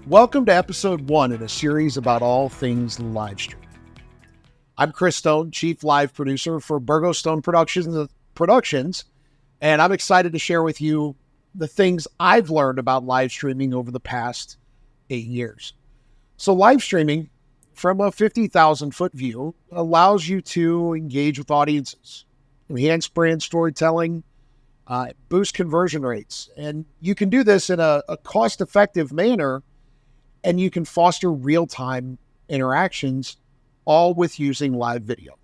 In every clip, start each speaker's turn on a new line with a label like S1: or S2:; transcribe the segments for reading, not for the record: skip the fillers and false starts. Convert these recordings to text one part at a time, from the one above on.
S1: Welcome to episode 1 in a series about all things live streaming. I'm Chris Stone, chief live producer for Burgo Stone Productions, and I'm excited to share with you the things I've learned about live streaming over the past 8 years. So live streaming from a 50,000 foot view allows you to engage with audiences, enhance brand storytelling, boost conversion rates, and you can do this in a cost-effective manner. And you can foster real-time interactions, all with using live video.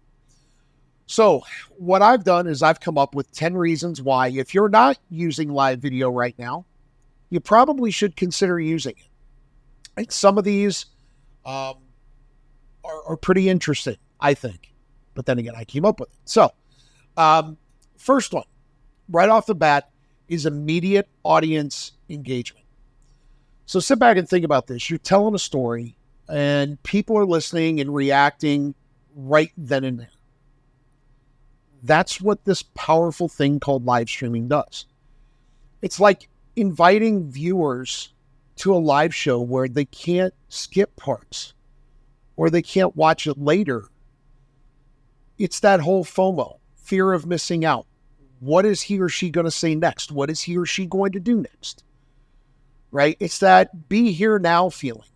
S1: So what I've done is I've come up with 10 reasons why, if you're not using live video right now, you probably should consider using it. And some of these are pretty interesting, I think. But then again, I came up with it. So first one, right off the bat, is immediate audience engagement. So sit back and think about this. You're telling a story and people are listening and reacting right then and there. That's what this powerful thing called live streaming does. It's like inviting viewers to a live show where they can't skip parts or they can't watch it later. It's that whole FOMO, fear of missing out. What is he or she going to say next? What is he or she going to do next? Right? It's that be here now feeling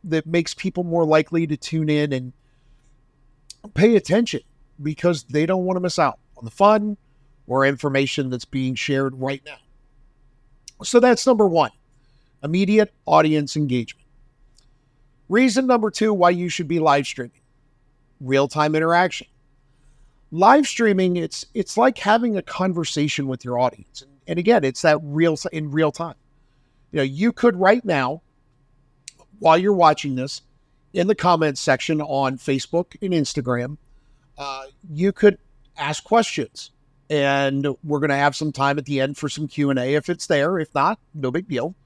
S1: that makes people more likely to tune in and pay attention because they don't want to miss out on the fun or information that's being shared right now. So that's number one, immediate audience engagement. Reason number 2 why you should be live streaming, real-time interaction. Live streaming, it's like having a conversation with your audience. And again, it's that in real time. You know, you could right now, while you're watching this, in the comments section on Facebook and Instagram, you could ask questions. And we're going to have some time at the end for some Q&A if it's there. If not, no big deal.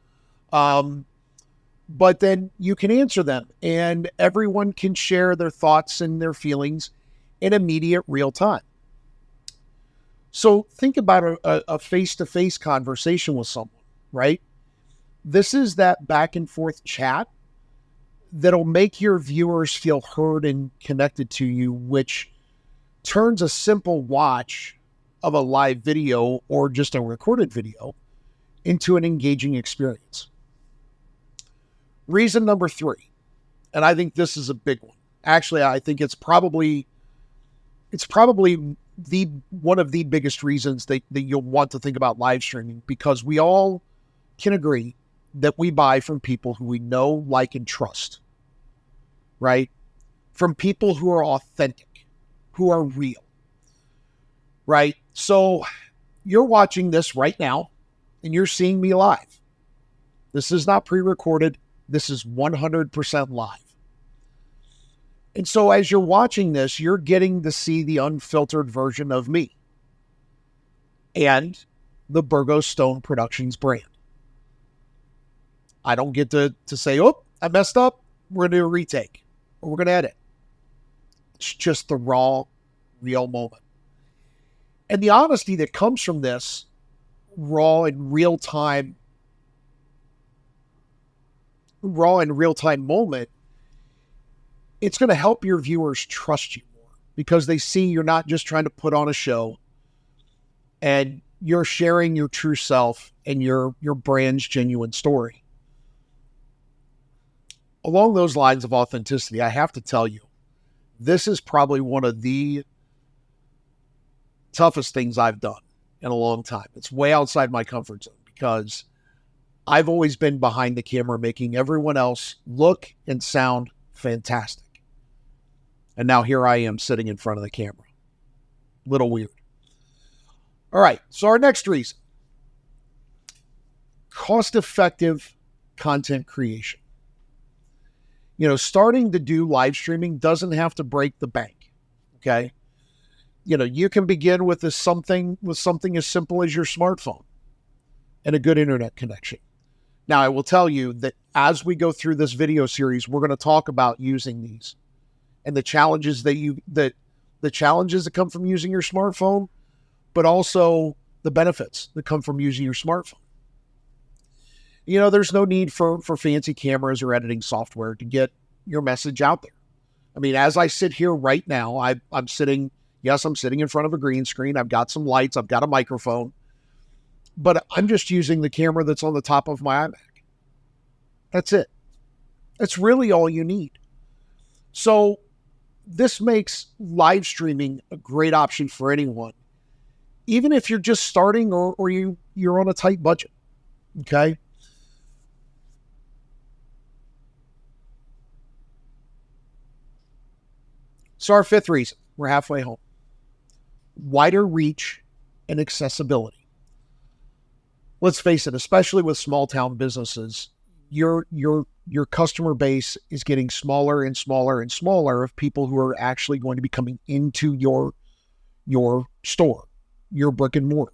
S1: But then you can answer them. And everyone can share their thoughts and their feelings in immediate real time. So think about a face-to-face conversation with someone, right? This is that back and forth chat that'll make your viewers feel heard and connected to you, which turns a simple watch of a live video or just a recorded video into an engaging experience. Reason number 3, and I think this is a big one. Actually, I think it's probably one of the biggest reasons that you'll want to think about live streaming, because we all can agree that we buy from people who we know, like, and trust, right? From people who are authentic, who are real, right? So you're watching this right now and you're seeing me live. This is not pre-recorded. This is 100% live. And so as you're watching this, you're getting to see the unfiltered version of me and the Burgo Stone Productions brand. I don't get to say, oh, I messed up. We're going to do a retake or we're going to edit. It's just the raw, real moment. And the honesty that comes from this raw and real-time moment, it's going to help your viewers trust you more because they see you're not just trying to put on a show and you're sharing your true self and your brand's genuine story. Along those lines of authenticity, I have to tell you, this is probably one of the toughest things I've done in a long time. It's way outside my comfort zone because I've always been behind the camera making everyone else look and sound fantastic. And now here I am sitting in front of the camera. Little weird. All right, so our next reason, cost-effective content creation. You know, starting to do live streaming doesn't have to break the bank, okay? You know, you can begin with something as simple as your smartphone and a good internet connection. Now, I will tell you that as we go through this video series, we're going to talk about using these and the challenges that come from using your smartphone, but also the benefits that come from using your smartphone. There's no need for fancy cameras or editing software to get your message out there. I mean, as I sit here right now, I'm sitting in front of a green screen. I've got some lights. I've got a microphone. But I'm just using the camera that's on the top of my iMac. That's it. That's really all you need. So this makes live streaming a great option for anyone, even if you're just starting or you're on a tight budget. Okay. So our fifth reason, we're halfway home: wider reach and accessibility. Let's face it, especially with small town businesses, your customer base is getting smaller and smaller and smaller of people who are actually going to be coming into your store, your brick and mortar.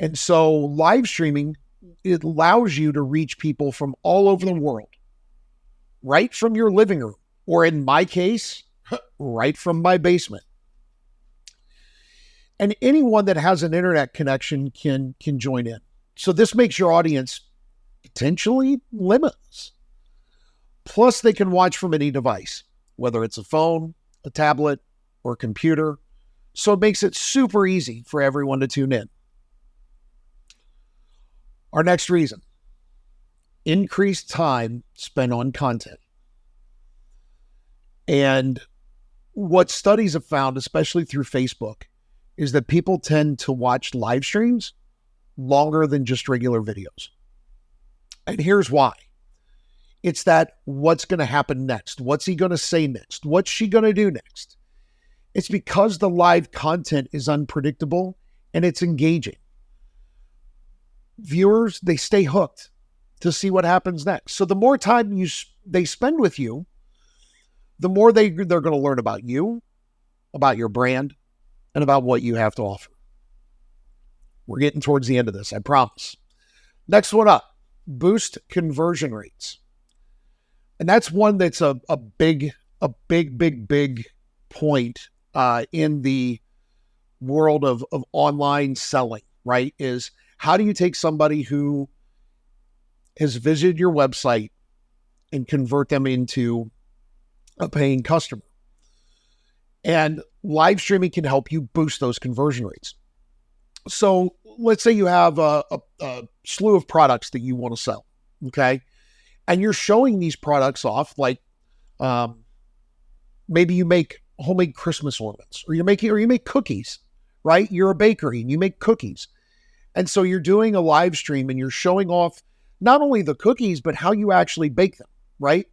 S1: And so live streaming, it allows you to reach people from all over the world, right from your living room, or in my case, right from my basement. And anyone that has an internet connection can join in. So this makes your audience potentially limitless. Plus, they can watch from any device, whether it's a phone, a tablet, or a computer. So it makes it super easy for everyone to tune in. Our next reason: increased time spent on content. And what studies have found, especially through Facebook, is that people tend to watch live streams longer than just regular videos. And here's why. It's that what's going to happen next? What's he going to say next? What's she going to do next? It's because the live content is unpredictable and it's engaging. Viewers, they stay hooked to see what happens next. So the more time they spend with you, the more they're going to learn about you, about your brand, and about what you have to offer. We're getting towards the end of this, I promise. Next one up: boost conversion rates. And that's one that's a big point in the world of online selling, right? Is how do you take somebody who has visited your website and convert them into a paying customer? And live streaming can help you boost those conversion rates. So let's say you have a slew of products that you want to sell, okay? And you're showing these products off, like maybe you make homemade Christmas ornaments, or you make cookies, right? You're a bakery and you make cookies. And so you're doing a live stream and you're showing off not only the cookies, but how you actually bake them, right?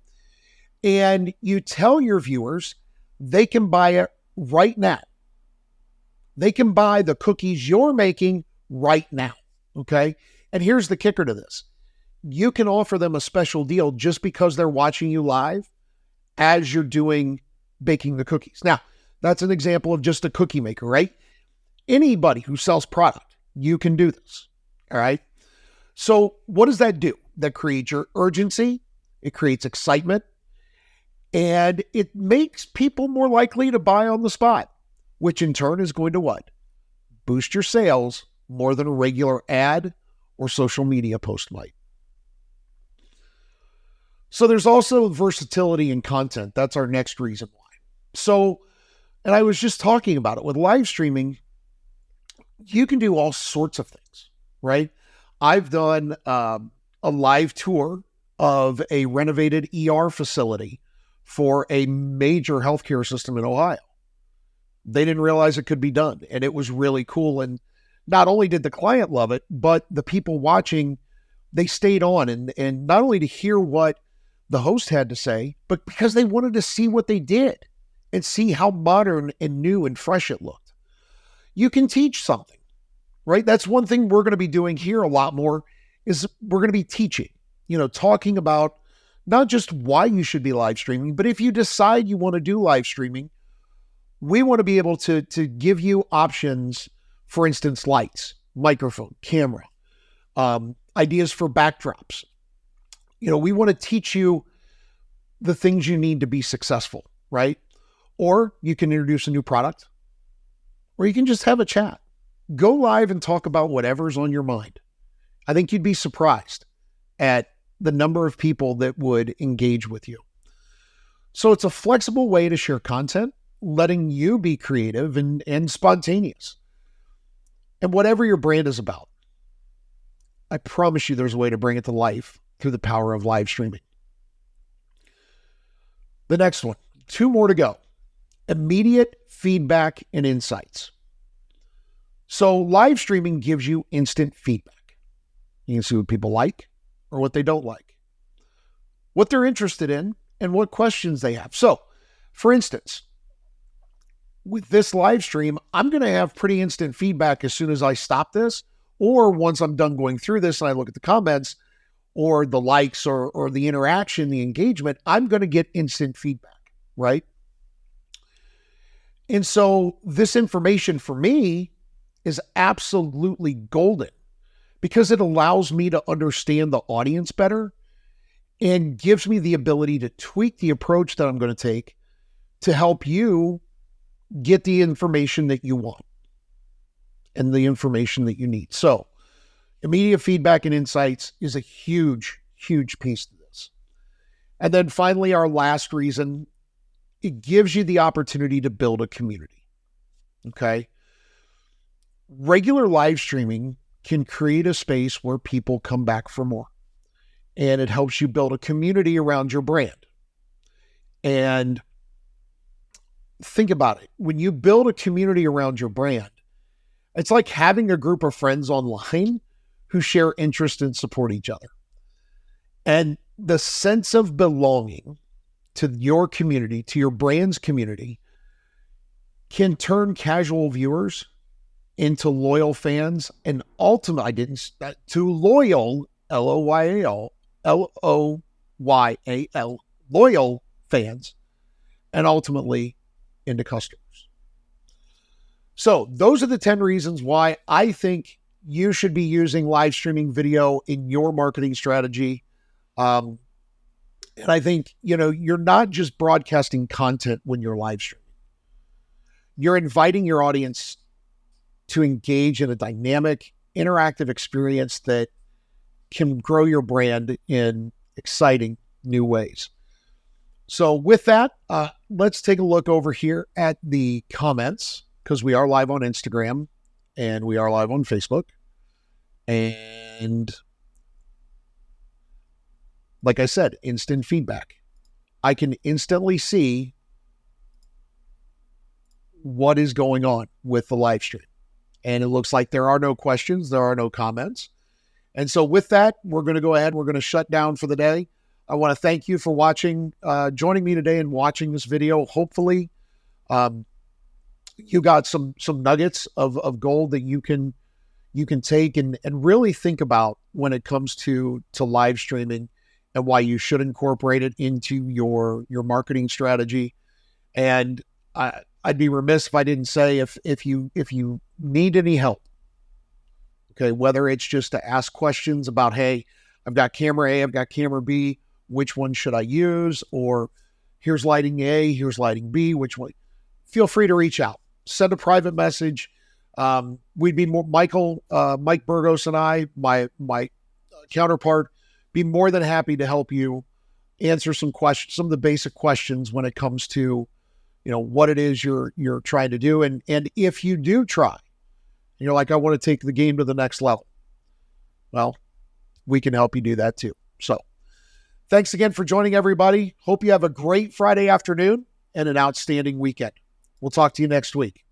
S1: And you tell your viewers they can buy it right now. They can buy the cookies you're making right now, okay? And here's the kicker to this. You can offer them a special deal just because they're watching you live as you're baking the cookies. Now, that's an example of just a cookie maker, right? Anybody who sells product, you can do this, all right? So what does that do? That creates your urgency. It creates excitement. And it makes people more likely to buy on the spot, which in turn is going to what? Boost your sales more than a regular ad or social media post might. So there's also versatility in content. That's our next reason why. So, and I was just talking about it with live streaming, you can do all sorts of things, right? I've done a live tour of a renovated ER facility for a major healthcare system in Ohio. They didn't realize it could be done, and it was really cool. And not only did the client love it, but the people watching, they stayed on, and not only to hear what the host had to say, but because they wanted to see what they did and see how modern and new and fresh it looked. You can teach something, right? That's one thing we're going to be doing here a lot more, is we're going to be teaching, talking about not just why you should be live streaming, but if you decide you want to do live streaming, we want to be able to give you options. For instance, lights, microphone, camera, ideas for backdrops. We want to teach you the things you need to be successful, right? Or you can introduce a new product, or you can just have a chat. Go live and talk about whatever's on your mind. I think you'd be surprised at the number of people that would engage with you. So it's a flexible way to share content, letting you be creative and spontaneous. And whatever your brand is about, I promise you there's a way to bring it to life through the power of live streaming. The next one, 2 more to go. Immediate feedback and insights. So live streaming gives you instant feedback. You can see what people like or what they don't like, what they're interested in, and what questions they have. So, for instance, with this live stream, I'm going to have pretty instant feedback as soon as I stop this, or once I'm done going through this and I look at the comments or the likes or the interaction, the engagement, I'm going to get instant feedback, right? And so this information for me is absolutely golden because it allows me to understand the audience better and gives me the ability to tweak the approach that I'm going to take to help you get the information that you want and the information that you need. So immediate feedback and insights is a huge, huge piece to this. And then finally, our last reason, it gives you the opportunity to build a community. Okay. Regular live streaming can create a space where people come back for more. And it helps you build a community around your brand. And think about it. When you build a community around your brand, it's like having a group of friends online who share interest and support each other. And the sense of belonging to your community, to your brand's community, can turn casual viewers into loyal fans and ultimately, to loyal, Loyal, loyal fans, and ultimately into customers. So those are the 10 reasons why I think you should be using live streaming video in your marketing strategy. And I think, you're not just broadcasting content when you're live streaming. You're inviting your audience to engage in a dynamic, interactive experience that can grow your brand in exciting new ways. So with that, let's take a look over here at the comments because we are live on Instagram and we are live on Facebook. And like I said, instant feedback. I can instantly see what is going on with the live stream. And it looks like there are no questions. There are no comments. And so with that, we're going to go ahead. We're going to shut down for the day. I want to thank you for watching, joining me today and watching this video. Hopefully, you got some nuggets of gold that you can take and really think about when it comes to live streaming and why you should incorporate it into your marketing strategy. And I'd be remiss if I didn't say if you need any help, okay, whether it's just to ask questions about, hey, I've got camera A, I've got camera B, which one should I use? Or here's lighting A, here's lighting B, which one? Feel free to reach out. Send a private message. We'd be Mike Burgos and I, my counterpart, be more than happy to help you answer some questions, some of the basic questions when it comes to, what it is you're trying to do. And if you do try, you're like, I want to take the game to the next level. Well, we can help you do that too. So thanks again for joining, everybody. Hope you have a great Friday afternoon and an outstanding weekend. We'll talk to you next week.